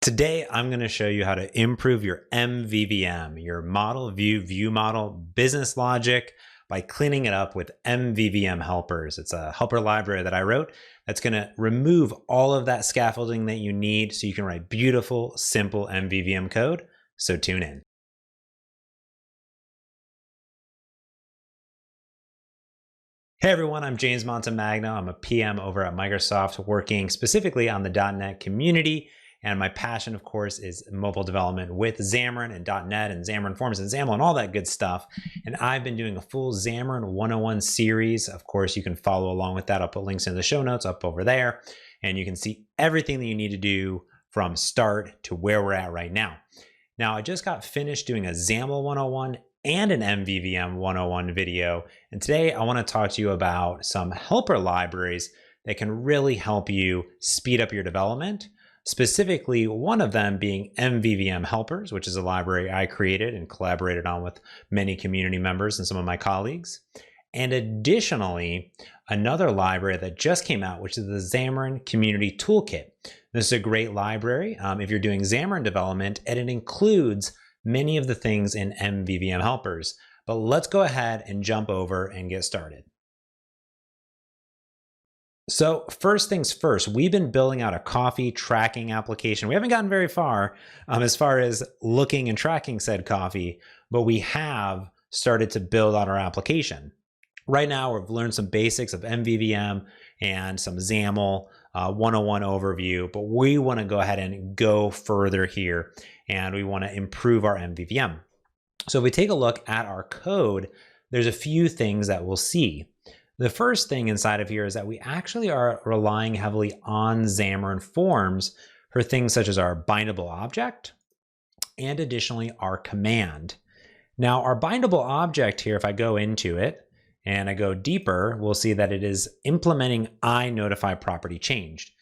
Today, I'm going to show you how to improve your MVVM, your model view model business logic, by cleaning it up with MVVM helpers. It's a helper library that I wrote that's going to remove all of that scaffolding that you need so you can write beautiful, simple MVVM code. So tune in. Hey everyone, I'm James Montemagno. I'm a PM over at Microsoft working specifically on the .NET community. And my passion, of course, is mobile development with Xamarin and .NET and xamarin.forms and XAML and all that good stuff. And I've been doing a full Xamarin 101 series. Of course, you can follow along with that. I'll put links in the show notes up over there. And you can see everything that you need to do from start to where we're at right now. Now, I just got finished doing a XAML 101 and an MVVM 101 video. And today I want to talk to you about some helper libraries that can really help you speed up your development. Specifically, one of them being MVVM helpers, which is a library I created and collaborated on with many community members and some of my colleagues. And additionally, another library that just came out, which is the Xamarin Community Toolkit. This is a great library if you're doing Xamarin development, and it includes many of the things in MVVM helpers. But let's go ahead and jump over and get started. So first things first, we've been building out a coffee tracking application. We haven't gotten very far as looking and tracking said coffee, but we have started to build out our application. Right now, we've learned some basics of MVVM and some XAML 101 overview, but we want to go ahead and go further here, and we want to improve our MVVM. So if we take a look at our code, there's a few things that we'll see. The first thing inside of here is that we actually are relying heavily on xamarin.forms for things such as our bindable object and additionally our command. Now our bindable object here, if I go into it and I go deeper, we'll see that it is implementing iNotify property changed.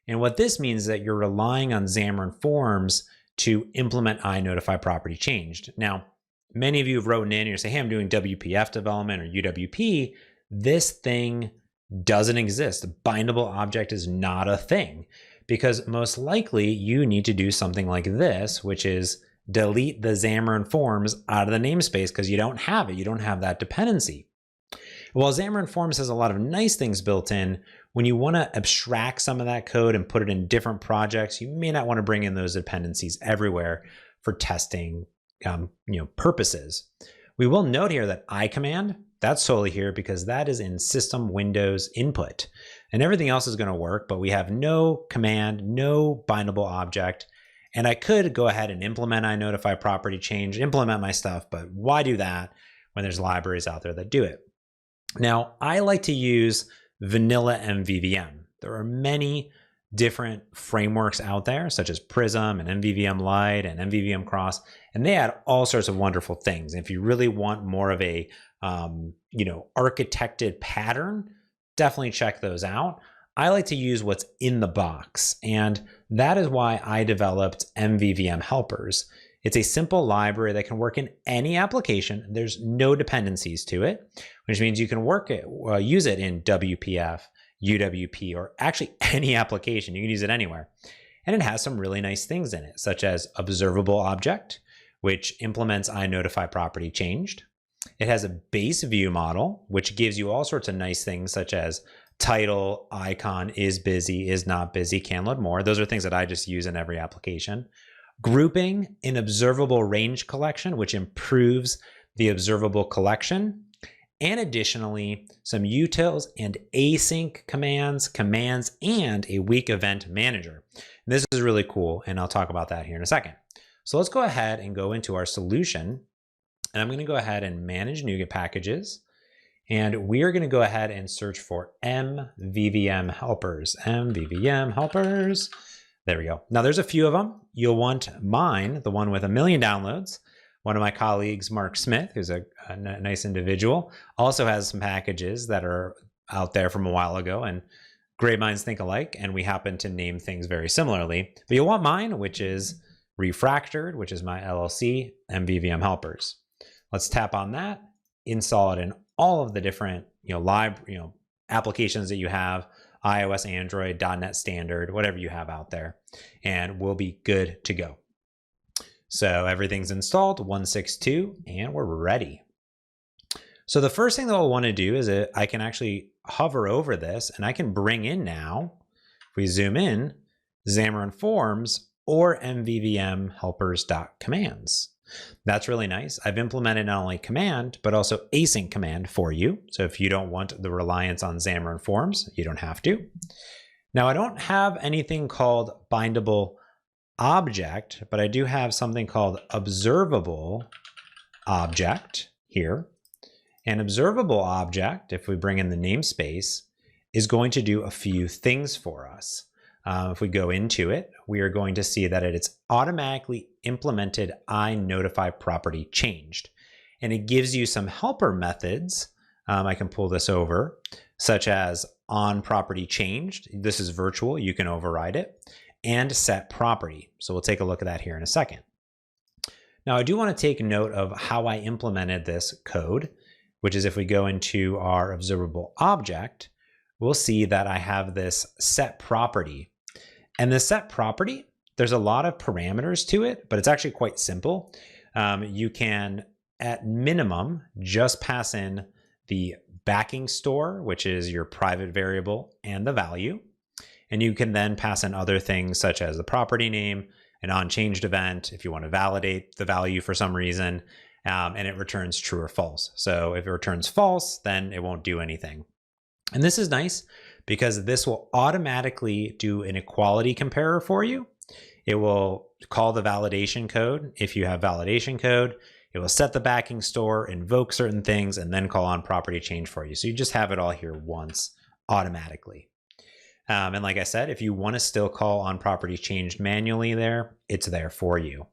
And what this means is that you're relying on xamarin.forms to implement iNotify property changed. Now, many of you have written in and you say, hey, I'm doing WPF development or UWP. This thing doesn't exist. Bindable object is not a thing because most likely you need to do something like this, which is delete the xamarin.forms out of the namespace because you don't have it. You don't have that dependency. While xamarin.forms has a lot of nice things built in, when you want to abstract some of that code and put it in different projects, you may not want to bring in those dependencies everywhere for testing purposes. We will note here that iCommand, that's totally here because that is in system Windows input and everything else is going to work, but we have no command, no bindable object. And I could go ahead and implement iNotify property change, implement my stuff, but why do that when there's libraries out there that do it? Now, I like to use vanilla MVVM. There are many different frameworks out there, such as Prism and MVVM Lite and MVVM Cross, and they add all sorts of wonderful things. And if you really want more of a architected pattern, definitely check those out. I like to use what's in the box, and that is why I developed MVVM helpers. It's a simple library that can work in any application. There's no dependencies to it, which means you can use it in WPF, UWP, or actually any application. You can use it anywhere. And it has some really nice things in it, such as ObservableObject, which implements iNotify property changed. It has a BaseViewModel, which gives you all sorts of nice things such as title, icon, is busy, is not busy, can load more. Those are things that I just use in every application. Grouping in ObservableRangeCollection, which improves the observable collection. And additionally, some utils and async commands, and a weak event manager. And this is really cool, and I'll talk about that here in a second. So let's go ahead and go into our solution. And I'm going to go ahead and manage NuGet packages. And we are going to go ahead and search for MVVM helpers. MVVM helpers. There we go. Now there's a few of them. You'll want mine, the one with 1 million downloads. One of my colleagues, Mark Smith, who's a nice individual, also has some packages that are out there from a while ago, and great minds think alike, and we happen to name things very similarly. But you'll want mine, which is Refractored, which is my LLC, MVVM helpers. Let's tap on that, install it in all of the different applications that you have iOS, Android, .NET Standard, whatever you have out there, and we'll be good to go. So everything's installed, 162, and we're ready. So the first thing that we'll want to do is I can actually hover over this and I can bring in now, if we zoom in, xamarin.forms or MVVM helpers.commands. That's really nice. I've implemented not only command, but also AsyncCommand for you. So if you don't want the reliance on xamarin.forms, you don't have to. Now I don't have anything called bindable object, but I do have something called ObservableObject here. An observable object, if we bring in the namespace, is going to do a few things for us. If we go into it, we are going to see that it's automatically implemented iNotify property changed. And it gives you some helper methods. I can pull this over, such as onPropertyChanged. This is virtual, you can override it, and setProperty. So we'll take a look at that here in a second. Now I do want to take note of how I implemented this code, which is if we go into our observable object, we'll see that I have this set property. And the set property, there's a lot of parameters to it, but it's actually quite simple. You can, at minimum, just pass in the backing store, which is your private variable, and the value. And you can then pass in other things such as the property name, an onChanged event, if you want to validate the value for some reason, and it returns true or false. So if it returns false, then it won't do anything. And this is nice because this will automatically do an equality comparer for you. It will call the validation code. If you have validation code, it will set the backing store, invoke certain things, and then call on property change for you. So you just have it all here once automatically. And like I said, if you want to still call on property changed manually there, it's there for you.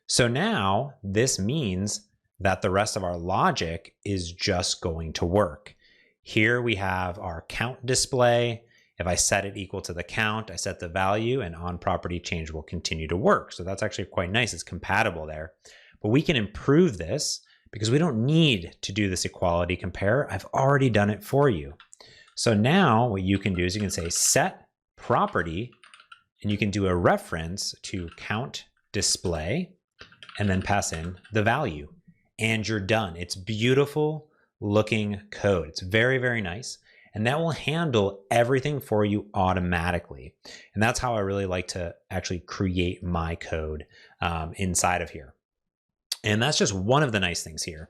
So now this means that the rest of our logic is just going to work. Here we have our count display. If I set it equal to the count, I set the value, and on property change will continue to work. So that's actually quite nice. It's compatible there. But we can improve this because we don't need to do this equality compare. I've already done it for you. So now what you can do is you can say set property, and you can do a reference to count display and then pass in the value, and you're done. It's beautiful looking code. It's very, very nice. And that will handle everything for you automatically. And that's how I really like to actually create my code inside of here. And that's just one of the nice things here.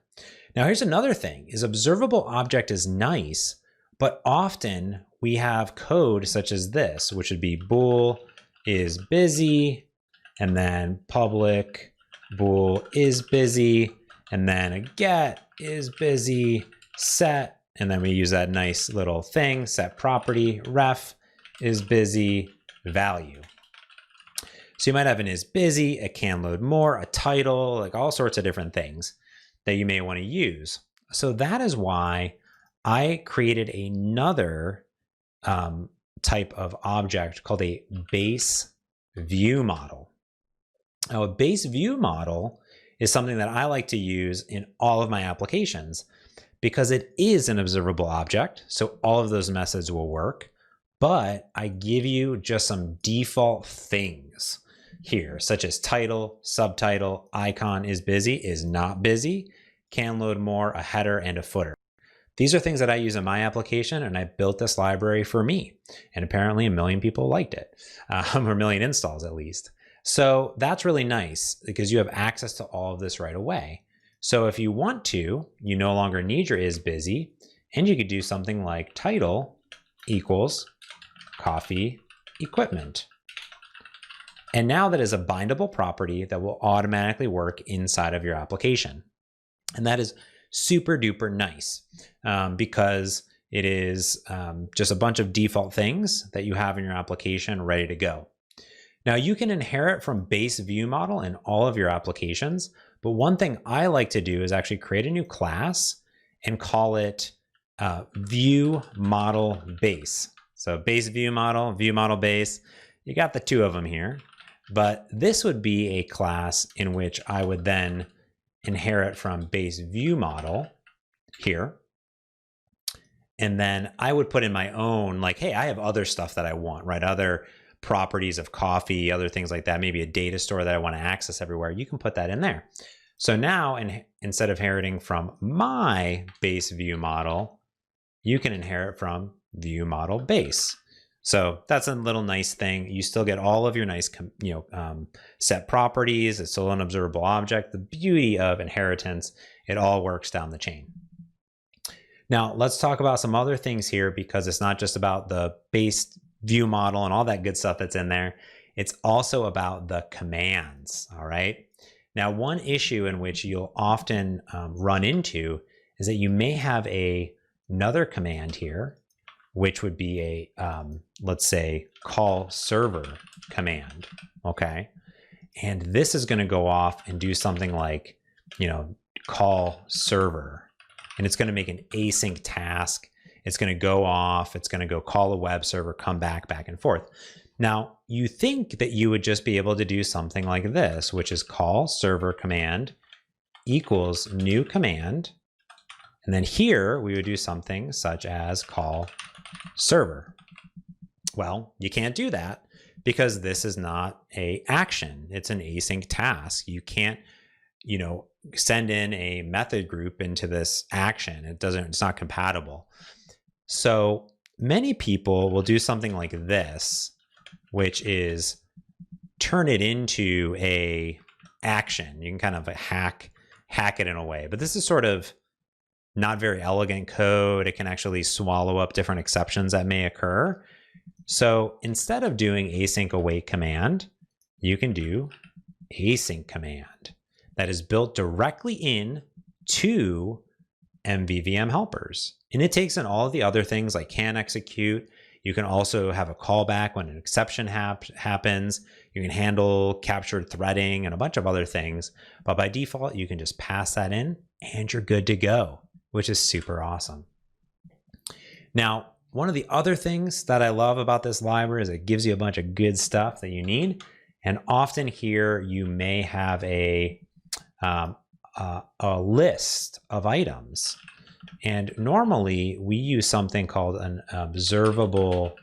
Now here's another thing, is observable object is nice, but often we have code such as this, which would be bool is busy, and then public bool is busy, and then a get is busy, set, and then we use that nice little thing, set property, ref is busy, value. So you might have an is busy, a can load more, a title, like all sorts of different things that you may want to use. So that is why I created another type of object called a BaseViewModel. Now a BaseViewModel is something that I like to use in all of my applications because it is an observable object. So all of those methods will work, but I give you just some default things here, such as title, subtitle, icon is busy, is not busy, can load more, a header, and a footer. These are things that I use in my application, and I built this library for me. And apparently 1 million people liked it, or 1 million installs at least. So that's really nice because you have access to all of this right away. So if you want to, you no longer need your is busy, and you could do something like title equals coffee equipment. And now that is a bindable property that will automatically work inside of your application. And that is super duper nice because it is just a bunch of default things that you have in your application ready to go. Now you can inherit from BaseViewModel in all of your applications, but one thing I like to do is actually create a new class and call it ViewModelBase. So BaseViewModel, ViewModelBase, you got the two of them here, but this would be a class in which I would then inherit from BaseViewModel here. And then I would put in my own, like, hey, I have other stuff that I want, right? Other properties of coffee, other things like that, maybe a data store that I want to access everywhere. You can put that in there. So now, instead of inheriting from my base view model, you can inherit from view model base. So that's a little nice thing. You still get all of your nice, set properties. It's still an observable object. The beauty of inheritance, it all works down the chain. Now let's talk about some other things here, because it's not just about the base view model and all that good stuff that's in there. It's also about the commands. All right. Now, one issue in which you'll often run into is that you may have another command here, which would be a, let's say, call server command. Okay. And this is going to go off and do something like, call server. And it's going to make an async task. It's going to go off. It's going to go call a web server, come back and forth. Now, you think that you would just be able to do something like this, which is call server command equals new command. And then here we would do something such as call server. Well, you can't do that because this is not an action. It's an async task. You can't, send in a method group into this action. It's not compatible. So many people will do something like this, which is turn it into a action. You can kind of hack it in a way, but this is sort of not very elegant code. It can actually swallow up different exceptions that may occur. So instead of doing async await command, you can do async command that is built directly in to MVVM helpers. And it takes in all of the other things like can execute. You can also have a callback when an exception happens. You can handle captured threading and a bunch of other things. But by default, you can just pass that in and you're good to go, which is super awesome. Now, one of the other things that I love about this library is it gives you a bunch of good stuff that you need. And often here you may have a list of items. And normally we use something called an observable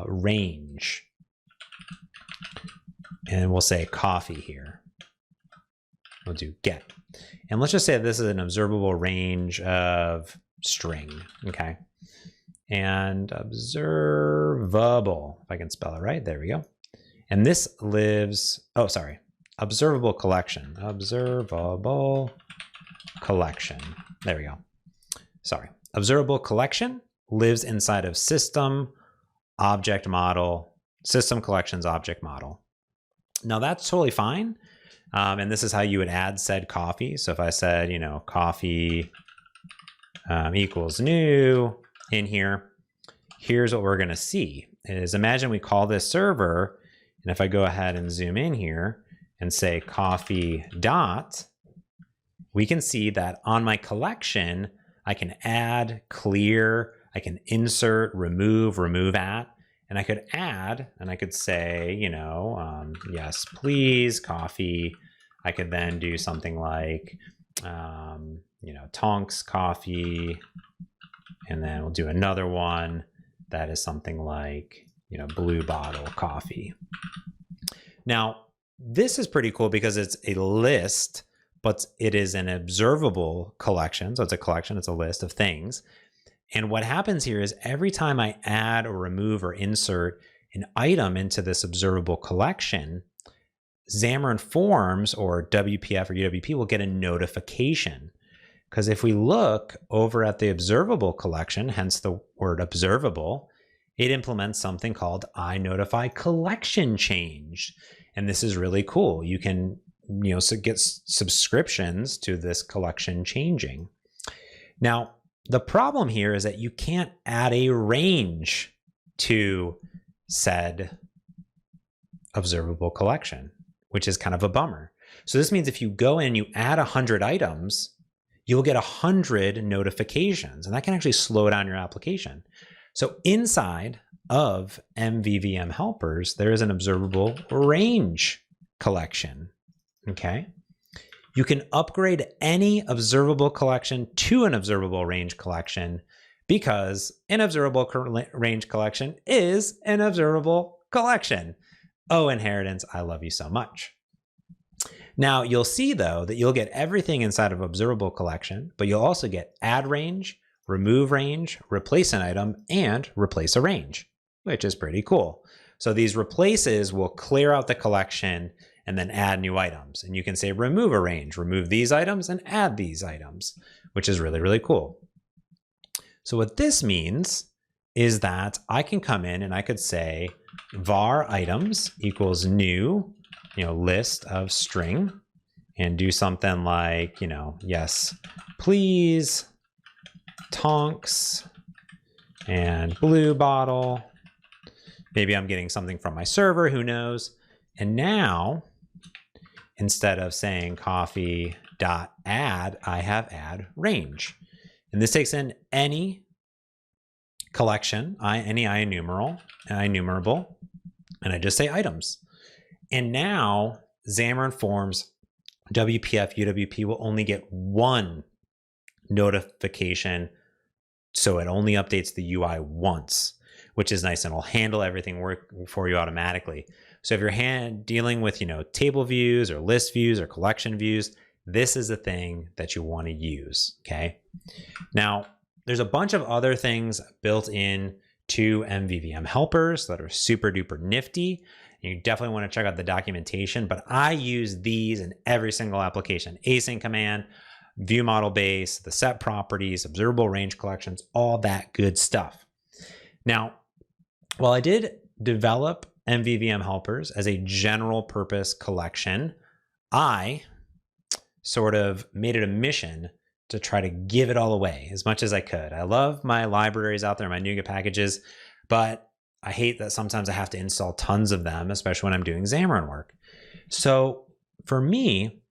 range. And we'll say coffee here. We'll do get. And let's just say this is an observable range of string. Okay. And observable, if I can spell it right, there we go. And this lives, observable collection. Observable collection. There we go. Sorry. Observable collection lives inside of system object model, system collections object model. Now that's totally fine. And this is how you would add said coffee. So if I said, coffee equals new in here, here's what we're going to see is imagine we call this server. And if I go ahead and zoom in here and say coffee dot, we can see that on my collection, I can add, clear, I can insert, remove at, and I could add, and I could say, yes, please, coffee. I could then do something like, Tonks coffee, and then we'll do another one that is something like, blue bottle coffee. Now, this is pretty cool because it's a list, but it is an observable collection. So it's a collection, it's a list of things. And what happens here is every time I add or remove or insert an item into this observable collection, xamarin.forms or WPF or UWP will get a notification. Because if we look over at the observable collection, hence the word observable, it implements something called iNotify collection And this is really cool. You can get subscriptions to this collection changing. Now, the problem here is that you can't add a range to said observable collection, which is kind of a bummer. So this means if you go in and you add 100 items, you'll get 100 notifications, and that can actually slow down your application. So inside of MVVM helpers, there is an observable range collection. Okay. You can upgrade any observable collection to an observable range collection because an observable range collection is an observable collection. Oh, inheritance, I love you so much. Now you'll see though that you'll get everything inside of observable collection, but you'll also get add range, remove range, replace an item, and replace a range, which is pretty cool. So these replaces will clear out the collection and then add new items. And you can say remove a range, remove these items and add these items, which is really, really cool. So what this means is that I can come in and I could say var items equals new, list of string, and do something like, yes, please, Tonks, and blue bottle. Maybe I'm getting something from my server, who knows? And now, instead of saying coffee.add, I have add range. And this takes in any collection, any IEnumerable, and I just say items. And now xamarin.forms WPF UWP will only get one notification, so it only updates the UI once, which is nice, and it'll handle everything for you automatically. So if you're dealing with table views or list views or collection views, this is the thing that you want to use. Okay. Now there's a bunch of other things built in to MVVM helpers that are super duper nifty. You definitely want to check out the documentation, but I use these in every single application: AsyncCommand, ViewModel base, the set properties, observable range collections, all that good stuff. Now, while I did develop MVVM helpers as a general purpose collection, I sort of made it a mission to try to give it all away as much as I could. I love my libraries out there, my NuGet packages, but I hate that sometimes I have to install tons of them, especially when I'm doing Xamarin work. So for me,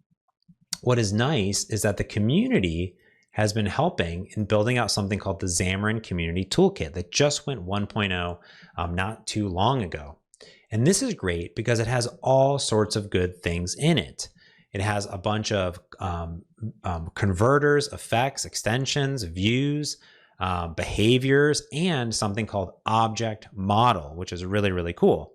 what is nice is that the community has been helping in building out something called the Xamarin Community Toolkit that just went 1.0 not too long ago. And this is great because it has all sorts of good things in it. It has a bunch of converters, effects, extensions, views, behaviors, and something called object model, which is really, really cool.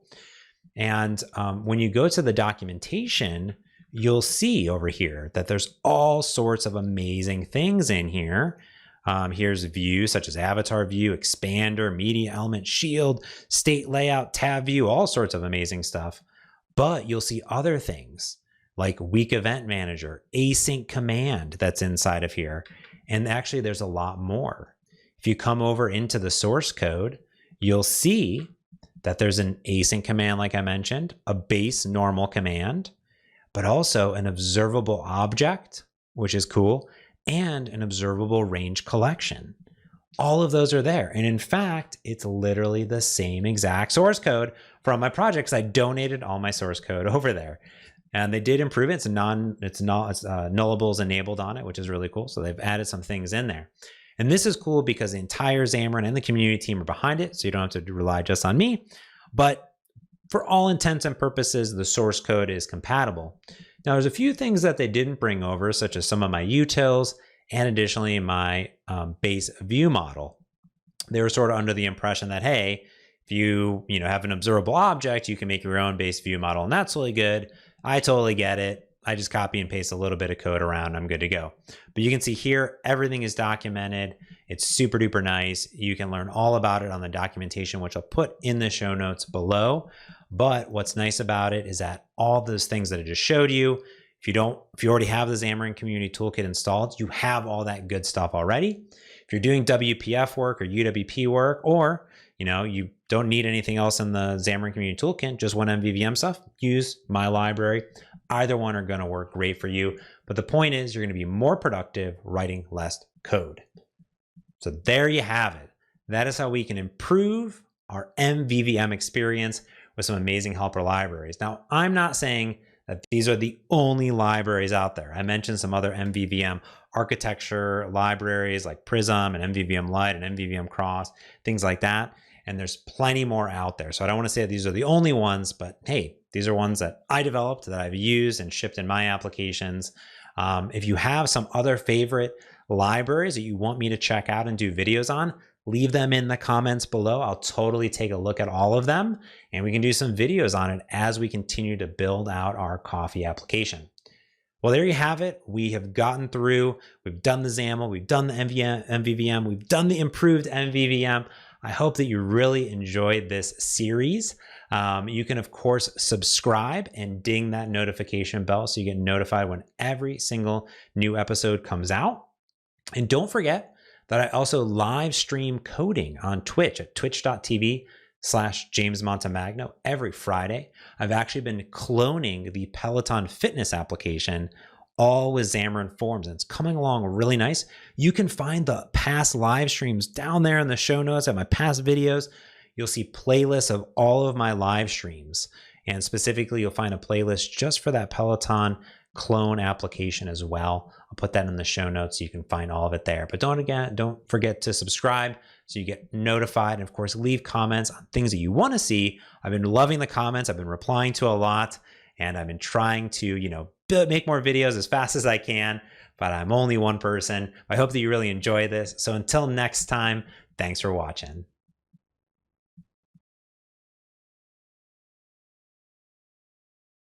And when you go to the documentation, you'll see over here that there's all sorts of amazing things in here. Here's views such as avatar view, expander, media element, shield, state layout, tab view, all sorts of amazing stuff. But you'll see other things like weak event manager, AsyncCommand that's inside of here. And actually there's a lot more. If you come over into the source code, you'll see that there's an async command, like I mentioned, a base normal command, but also an observable object, which is cool, and an observable range collection. All of those are there. And in fact, it's literally the same exact source code from my projects. I donated all my source code over there. And they did improve it. It's nullables enabled on it, which is really cool. So they've added some things in there. And this is cool because the entire Xamarin and the community team are behind it. So you don't have to rely just on me. But for all intents and purposes, the source code is compatible. Now, there's a few things that they didn't bring over, such as some of my utils and additionally my base view model. They were sort of under the impression that, hey, if you have an observable object, you can make your own base view model, and that's really good. I totally get it. I just copy and paste a little bit of code around. I'm good to go. But you can see here, everything is documented. It's super duper nice. You can learn all about it on the documentation, which I'll put in the show notes below. But what's nice about it is that all those things that I just showed you, if you already have the Xamarin Community Toolkit installed, you have all that good stuff already. If you're doing WPF work or UWP work, or you don't need anything else in the Xamarin Community Toolkit, just want MVVM stuff, use my library. Either one are going to work great for you. But the point is you're going to be more productive writing less code. So there you have it. That is how we can improve our MVVM experience with some amazing helper libraries. Now, I'm not saying that these are the only libraries out there. I mentioned some other MVVM architecture libraries like Prism and MVVM Lite and MVVM Cross, things like that. And there's plenty more out there. So I don't want to say that these are the only ones, but hey, these are ones that I developed, that I've used and shipped in my applications. If you have some other favorite libraries that you want me to check out and do videos on, leave them in the comments below. I'll totally take a look at all of them, and we can do some videos on it as we continue to build out our coffee application. Well, there you have it. We have gotten through, we've done the XAML, we've done the MVVM, we've done the improved MVVM. I hope that you really enjoyed this series. You can, of course, subscribe and ding that notification bell so you get notified when every single new episode comes out. And don't forget that I also live stream coding on Twitch at twitch.tv/JamesMontemagno every Friday. I've actually been cloning the Peloton fitness application all with xamarin.forms, and it's coming along really nice. You can find the past live streams down there in the show notes at my past videos. You'll see playlists of all of my live streams, and specifically you'll find a playlist just for that Peloton clone application as well. I'll put that in the show notes so you can find all of it there. But don't forget to subscribe so you get notified, and of course leave comments on things that you want to see. I've been loving the comments. I've been replying to a lot, and I've been trying to, make more videos as fast as I can, but I'm only one person. I hope that you really enjoy this. So until next time, thanks for watching.